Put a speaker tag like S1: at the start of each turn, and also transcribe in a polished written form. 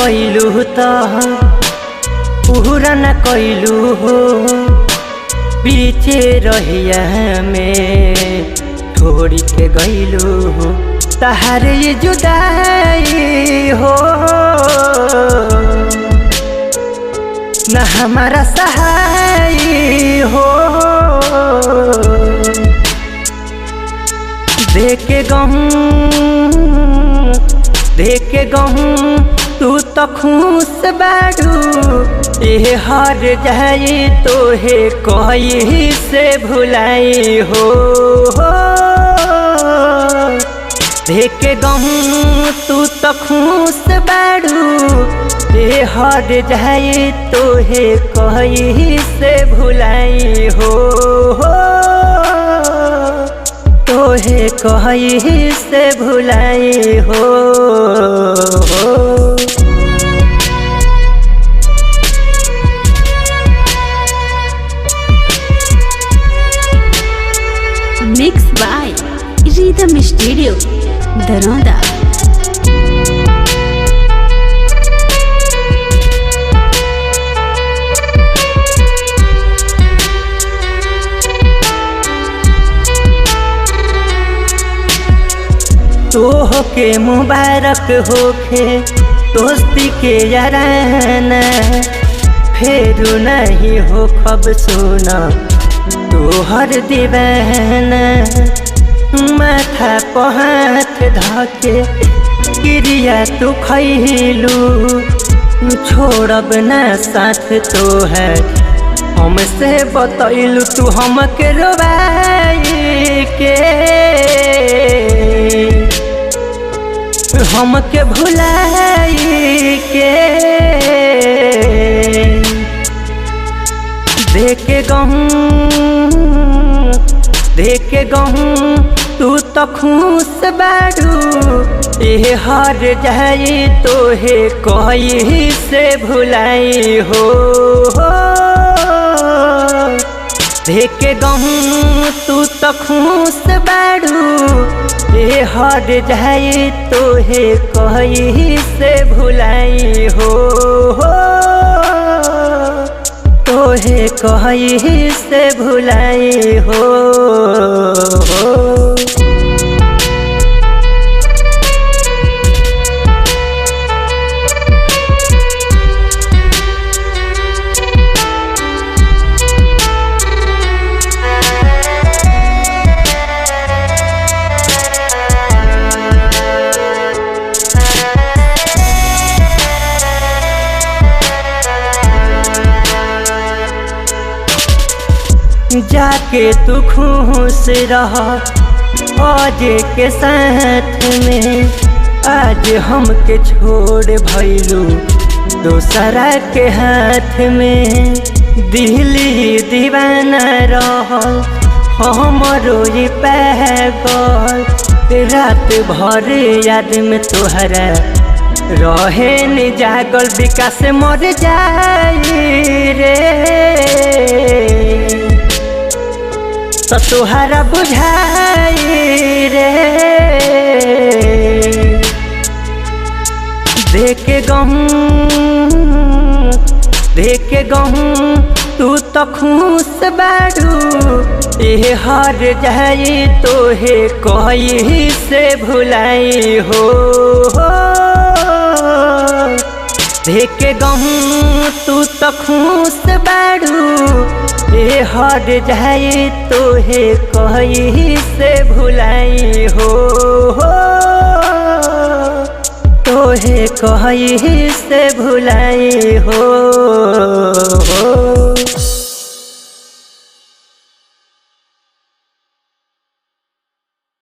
S1: कैलू तो पूरा न कैलू हो पीछे रहिया में छोड़ के गैलू हो तहार ये जुदाई हो न हमारा सहाय हो देखे गहूँ तू तो खुश बाड़ू ये हर जाए तो हे कही से भुलाई हो देखे गहूँ तू तो खुश बाड़ू ये हर जाए तो हे कही से भुलाई हो तोहे कही से भुलाई हो
S2: mix by rhythm studio Darauda.
S1: तोह के मुबारक होखे दोस्ती के याराना फिर नहीं हो खब सोना तोहर दीवाना माथा पर हाथ धके क्रिया तू खैलू छोड़ब ना साथ तोहर हमसे बतैलू तू हमके रोवाई के हमके भुलाई के देखे गहूँ तू तो खुश बाड़ू ये हर जाए तो हे कही से भुलाई हो देखे गहूँ तू तो खुश बाड़ू ये हर जाए तो हे कही से भुलाई हो तोहे कही से भुलाई हो जाके तू खुश रह आज के साथ में आज हमके छोड़ भइलू दूसरा के हाथ में दिल्ली दीवाना रह हमरो ये पागल रात भर याद में तोहरा रहे न जागल विकास मर जाई रे तो तुहरा बुझाई रे देखे गहूँ तू तो खुश बाड़ू ये हर जाए तो हे कही से भुलाई हो देखे गहूँ तू तो खुश बाड़ू ये हर जाए तो हे कही से भुलाई हो तोहे कही से भुलाई हो।